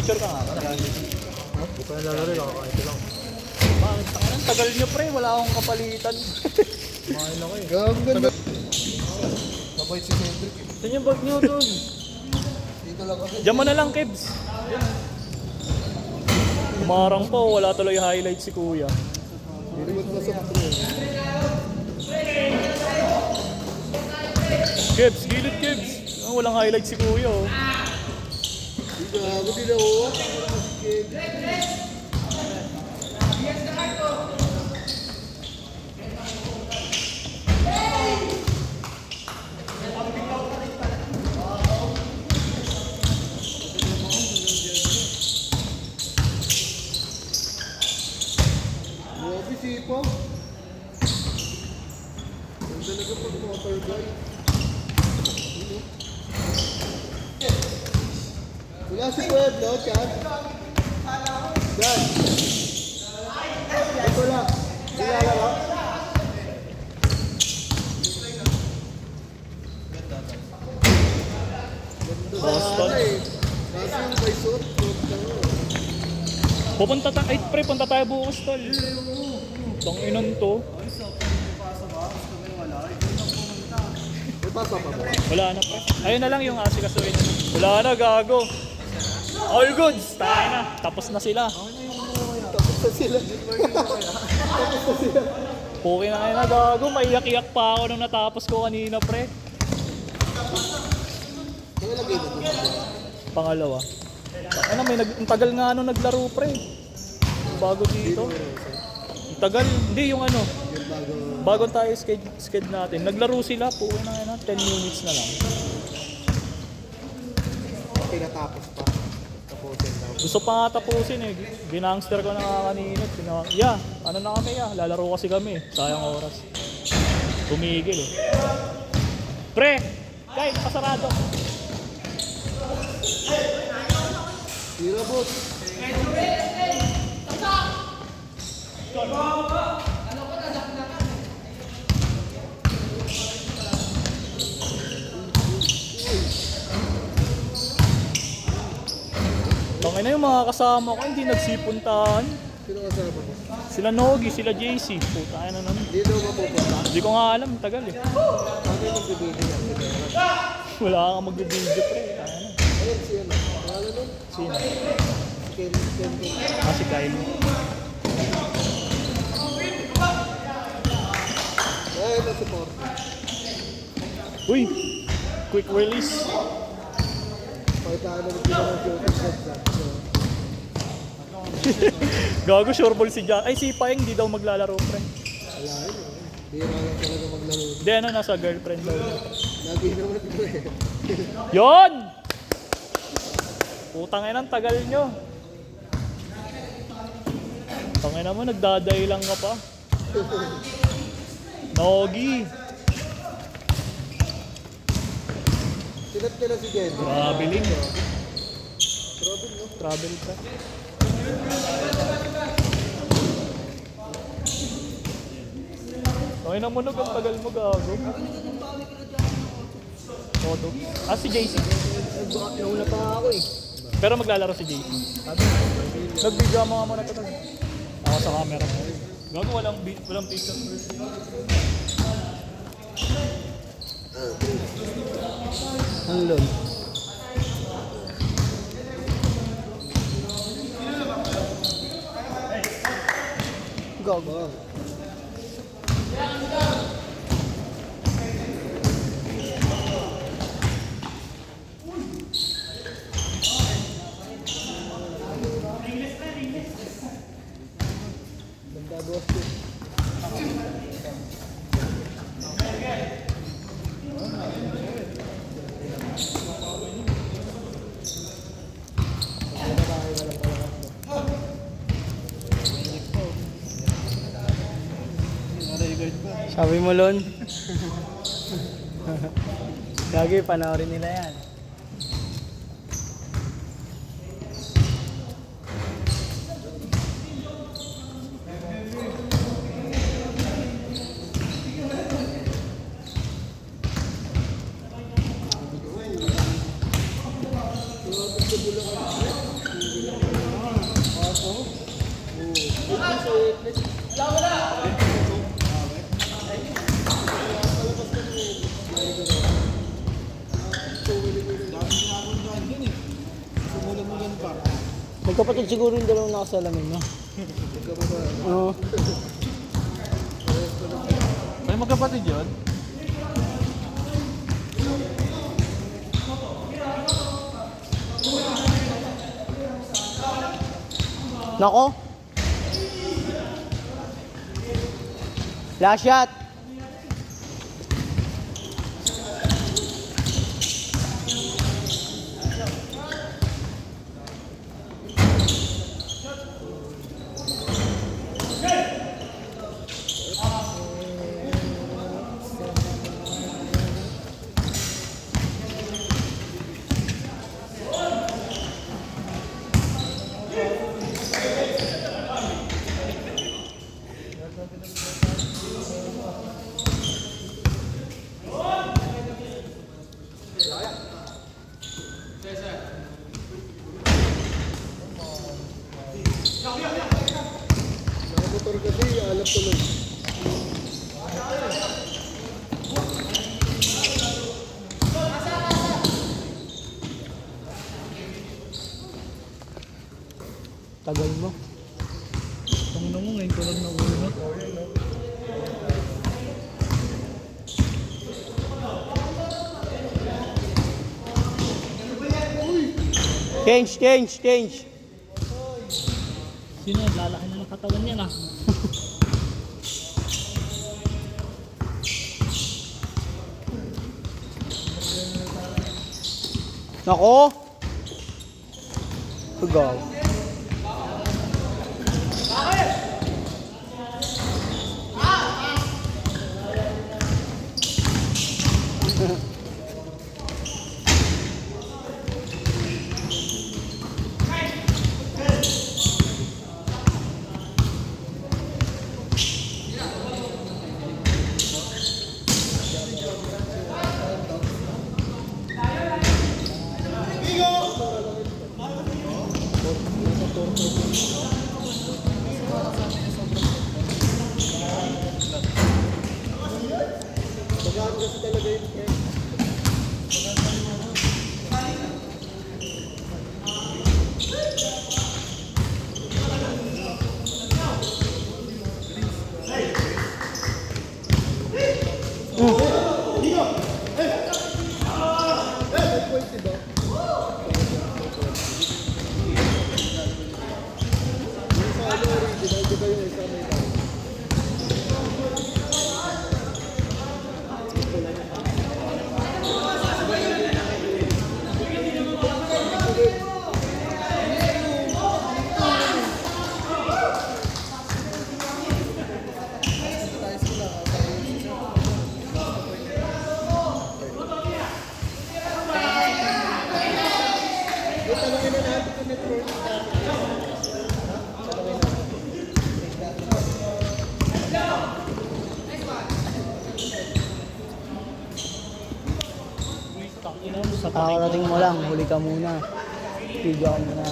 Picture ka nga. Hindi ko na lalaro, nakakain ko lang. Bakit? Ang tagal nyo pre, wala akong kapalitan. Kumain ako eh. Ganda. Nabait si Cedric eh. Saan yung bag nyo dun? Dito lang ako. Diyan mo na lang, Kebs. Kumarang pa, wala tuloy highlight si Kuya. Hindi mo ito sa patro eh. Kebs, gilid Kebs. Oh, walang highlight si Kuya oh. Hindi na ako din ako. Grabe sipa. Ang talaga pag motor guy. Wala si Pueblo, Chad. Chad. Ito lang. Kilala ka? Boston. Kasi yung may suot, Pupunta tayo, ay pre, punta tayo bukas tol. Tanginan to. may pasa pa ba? Wala na pre. Ayun na lang yung asikasuin. Wala na, gago. All goods, tayo na. Tapos na sila. Tapos na sila. Tapos na sila. Puki na kayo na, gago. Maiyak-iyak pa ako nung natapos ko kanina pre. Kaya lagay mo dito. Pangalawa. Ano, ang tagal nga nung naglaro pre. Bago dito. Ang tagal, hindi yung ano. Yung Bago bago. tayo sked natin. Naglaro sila, puwi na kayo na. 10 minutes na lang. Pinatapos pa. Tapusin daw. Gusto pa nga tapusin eh. Binangster ko na nga kanina. Yeah, ano na kami lalaro kasi kami. Sayang oras. Tumigil eh. Pre! Guys, pasarado. Tira boss. Tangina yung mga kasama ko, hindi nagsipuntahan. Sino kasama mo? Sila Nogi, sila JC. Puta na naman. Hindi daw mapupunta. Hindi ko nga alam, tagal eh. Kami magbibigay yan. Wala kang mag-video pre. Ano? Ayun si ano. Pangalan nun? Sino? Si Ken. Ah, si Kyle. Ay, ito si Porto. Uy! Quick release. Pagkaan na nagpila ng shooting shots na. Gago, sure ball si Jack. Ay, si Paeng, di daw maglalaro pre. Wala yun. Bira lang talaga maglaro. Hindi, ano, nasa girlfriend daw. Lagi naman ito eh. Yon! Putang ina, tagal nyo. Tangina mo, nagdaday lang ka pa. Nogi. Sinat ka na si Jen. Traveling. Robin, no? Travel pa. Tangina mo, ang tagal mo, gago. Todo. Ah, si JC. Nauna pa ako eh. Pero maglalaro si JC. Nag-video mo nga muna ito. Ako sa camera mo. Gago, walang picture. Ang lol. Gago. Ganda boss ko. Sabi mo, Lon? Gagi, panoorin nila yan. nakasalamunan pa. Magkapatid siguro yung dalawang nakasalamin, no? Magkababa. Oo. May magkapatid yun? Nako. Last shot. Nakamotor kasi, alap tuloy. Tagal mo. Ang mo ngayon ko lang naulo. Change. Sino? Lalaki naman katawan niya na. Nako. Tugaw. Magaan kasi talaga yun. Sa pakin. Kakarating mo lang, huli ka muna. Piga ka muna.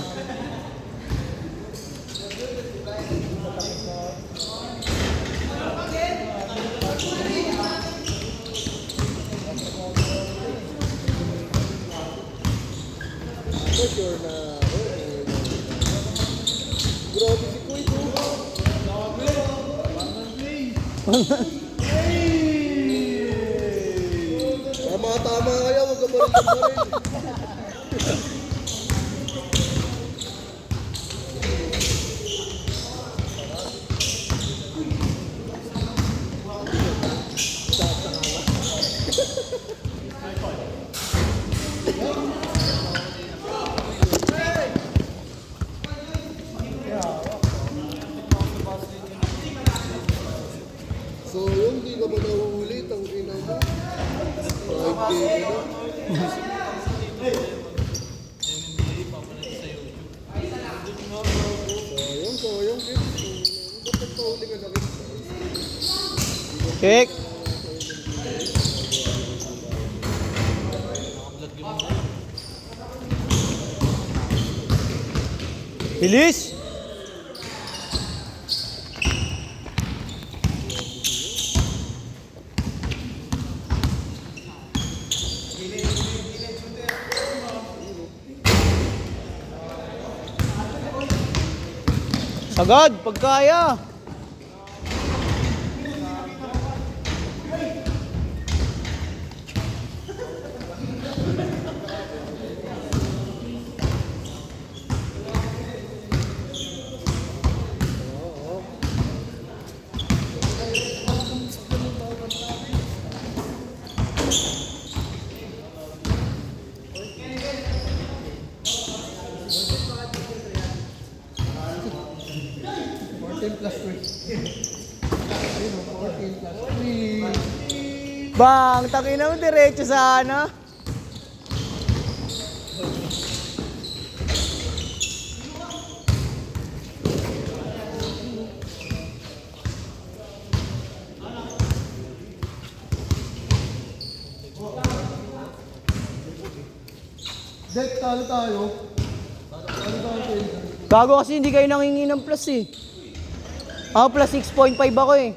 Sure na. Grabe si Kuy to. Tama kaya, wag ka pa rin. So yun, di ka ba nahuhuli? Ang ina mo. 5K na. Sayang, kids. Ba't nagpahuli ka na kids? Check. Bilis! Agad, pagkaya. Plus 3. Ayun, 14 plus 3. Bang, takin mo diretso sa ano. Dek, talo tayo. Talo tayo. Gago kasi hindi kayo nangingi ng plus eh. Ako plus 6.5 ako eh.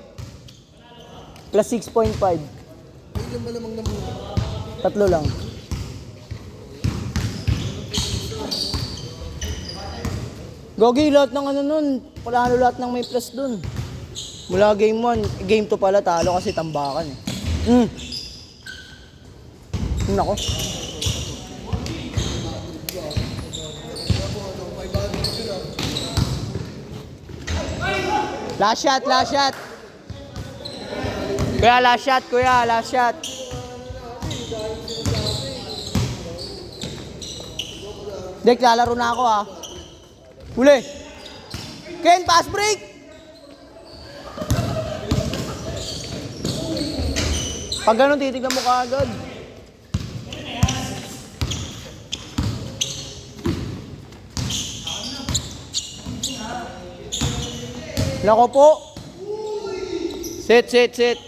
Plus 6.5. Ilan ba namang naman? Tatlo lang. Gogi, lahat ng ano nun. Palalo lahat ng may plus dun. Mula game 1, game 2 pala talo kasi tambakan eh. Nako. Last shot, last shot. Kuya, last shot, kuya, last shot. Dek, lalaro na ako ah. Huli. Ken, pass break. Pag ganun, titignan mo kaagad. Nako po. Sit, sit, sit.